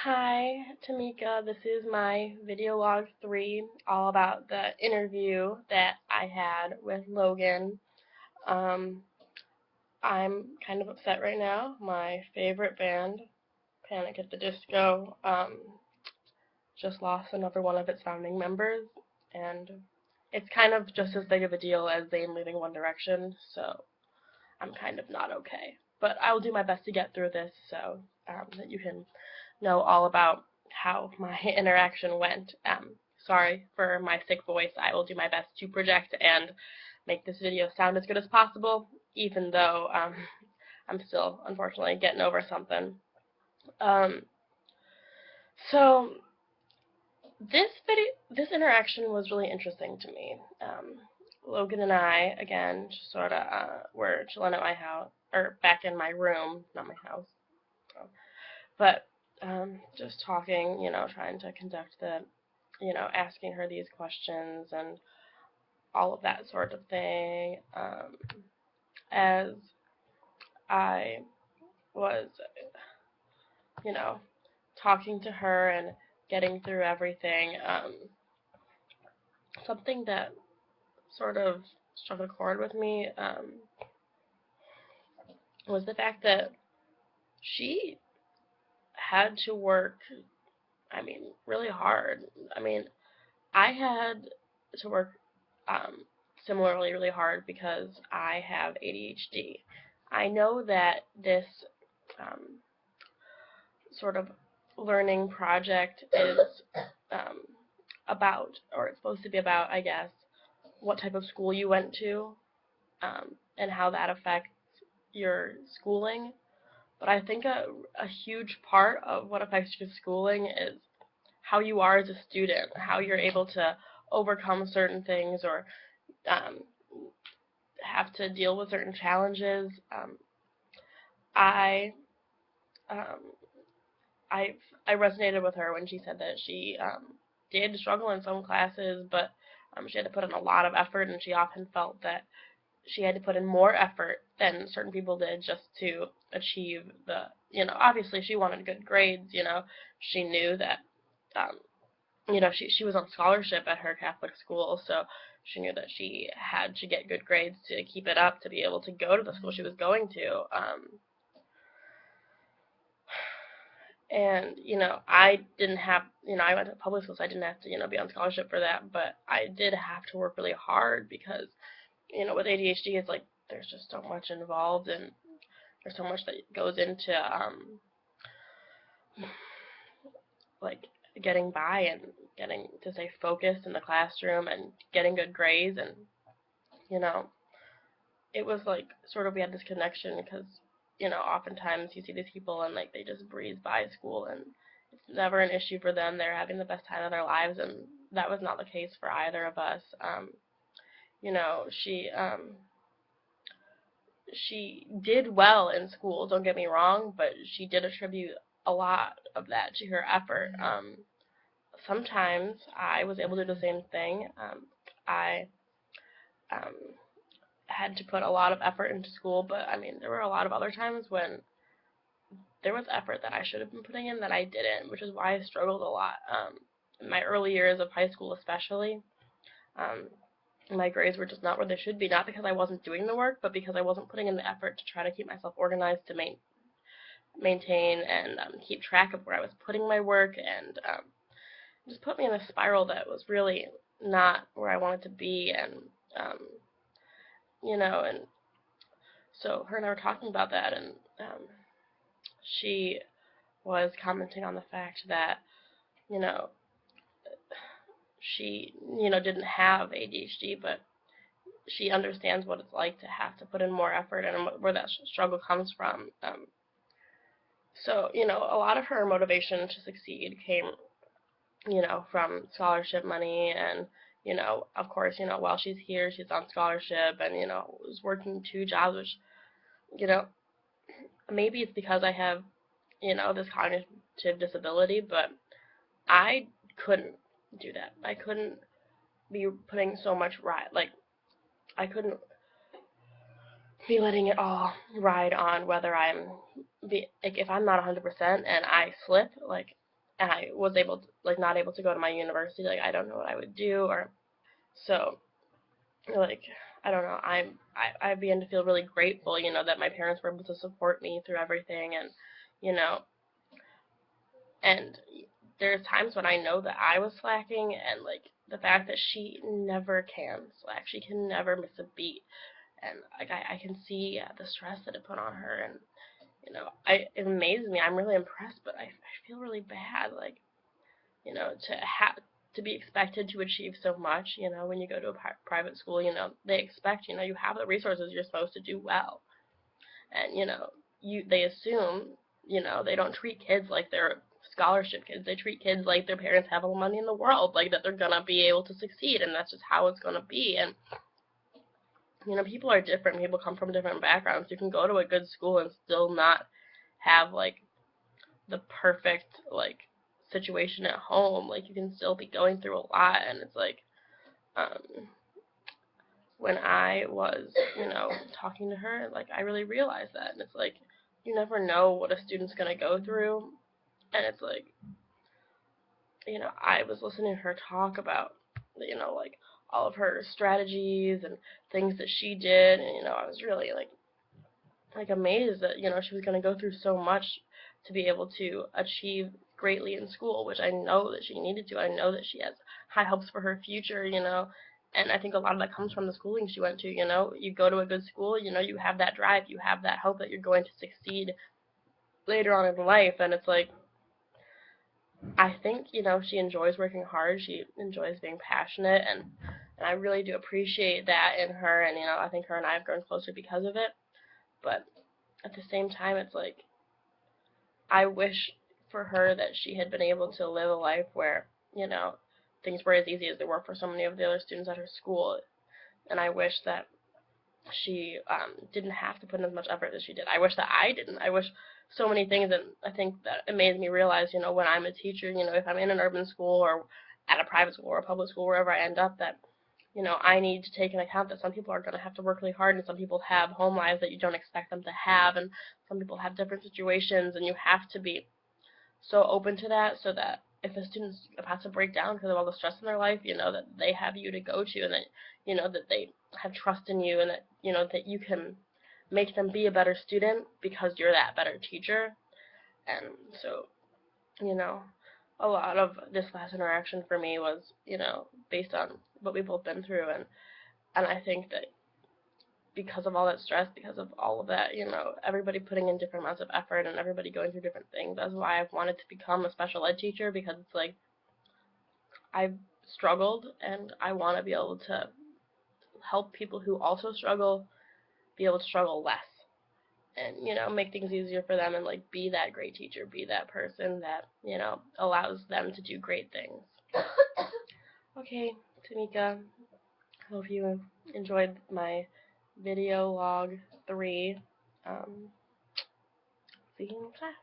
Hi, Tamika. This is my video log 3, all about the interview that I had with Logan. Um, I'm kind of upset right now. My favorite band, Panic at the Disco, just lost another one of its founding members, and it's kind of just as big of a deal as Zayn leaving One Direction, so I'm kind of not okay. But I will do my best to get through this so that you can know all about how my interaction went. Sorry for my sick voice. I will do my best to project and make this video sound as good as possible, even though I'm still, unfortunately, getting over something. Um, so this interaction was really interesting to me. Logan and I, again, just sort of were chilling at my house, or back in my room, not my house, but just talking, trying to conduct the, asking her these questions and all of that sort of thing. As I was, you know, talking to her and getting through everything, something that sort of struck a chord with me was the fact that she had to work, really hard. I mean, I had to work similarly really hard because I have ADHD. I know that this um, sort of learning project is um, about, or it's supposed to be about, I guess, what type of school you went to and how that affects your schooling. But I think a huge part of what affects your schooling is how you are as a student, how you're able to overcome certain things or um, have to deal with certain challenges. I um, I I resonated with her when she said that she did struggle in some classes, but she had to put in a lot of effort, and she often felt that she had to put in more effort than certain people did just to achieve the, obviously she wanted good grades, she knew that um, she was on scholarship at her Catholic school, so she knew that she had to get good grades to keep it up to be able to go to the school she was going to. And I didn't have, I went to public school, so I didn't have to, be on scholarship for that, but I did have to work really hard because, with ADHD, it's like there's just so much involved and there's so much that goes into like getting by and getting to stay focused in the classroom and getting good grades. And you know it was like sort of we had this connection because oftentimes you see these people and like they just breeze by school and it's never an issue for them. They're having the best time of their lives, and that was not the case for either of us. You know she she did well in school, don't get me wrong, but she did attribute a lot of that to her effort. Sometimes I was able to do the same thing. I um, had to put a lot of effort into school, but there were a lot of other times when there was effort that I should have been putting in that I didn't, which is why I struggled a lot. In my early years of high school, especially, um, my grades were just not where they should be, not because I wasn't doing the work, but because I wasn't putting in the effort to try to keep myself organized, to maintain and keep track of where I was putting my work, and just put me in a spiral that was really not where I wanted to be. And um, and so her and I were talking about that, and she was commenting on the fact that you know she didn't have ADHD, but she understands what it's like to have to put in more effort and where that struggle comes from. So a lot of her motivation to succeed came from scholarship money, and of course, while she's here, she's on scholarship, and was working two jobs, which you know maybe it's because I have this cognitive disability, but I couldn't do that. I couldn't be putting so much I couldn't be letting it all ride on whether I'm if I'm not 100% and I slip, like and I was able to, like, not able to go to my university, like, I don't know what I would do, or so, like, I don't know, I began to feel really grateful, that my parents were able to support me through everything, and, you know, and there's times when I know that I was slacking, and, like, the fact that she never can slack, she can never miss a beat, and, like, I can see the stress that it put on her, and, it amazes me, I'm really impressed, but I feel really bad, like, to be expected to achieve so much, when you go to a private school, they expect, you have the resources, you're supposed to do well. And, they assume, they don't treat kids like they're scholarship kids. They treat kids like their parents have all the money in the world, like that they're going to be able to succeed, and that's just how it's going to be. And, people are different. People come from different backgrounds. You can go to a good school and still not have, like, the perfect, like, situation at home. Like, you can still be going through a lot, and it's like, when I was, talking to her, like, I really realized that, and it's like, you never know what a student's gonna go through, and it's like, I was listening to her talk about, like, all of her strategies and things that she did, and, I was really, like amazed that, she was gonna go through so much to be able to achieve greatly in school, which I know that she needed to. I know that she has high hopes for her future, and I think a lot of that comes from the schooling she went to, You go to a good school, you have that drive, you have that hope that you're going to succeed later on in life, and it's like, I think, she enjoys working hard, she enjoys being passionate, and I really do appreciate that in her, and, I think her and I have grown closer because of it, but at the same time, it's like, I wish for her that she had been able to live a life where, things were as easy as they were for so many of the other students at her school. And I wish that she didn't have to put in as much effort as she did. I wish that I didn't. I wish so many things, and I think that it made me realize, when I'm a teacher, if I'm in an urban school or at a private school or a public school, wherever I end up, that, I need to take into account that some people are going to have to work really hard, and some people have home lives that you don't expect them to have, and some people have different situations, and you have to be so open to that, so that if a student's about to break down because of all the stress in their life, that they have you to go to, and that, that they have trust in you, and that, that you can make them be a better student because you're that better teacher. And so, a lot of this class interaction for me was, based on what we've both been through, and I think that because of all that stress, because of all of that, everybody putting in different amounts of effort and everybody going through different things. That's why I've wanted to become a special ed teacher, because it's like, I've struggled, and I want to be able to help people who also struggle be able to struggle less, and, make things easier for them, and, like, be that great teacher, be that person that, allows them to do great things. Okay, Tamika, hope you enjoyed my video log 3. See you in class.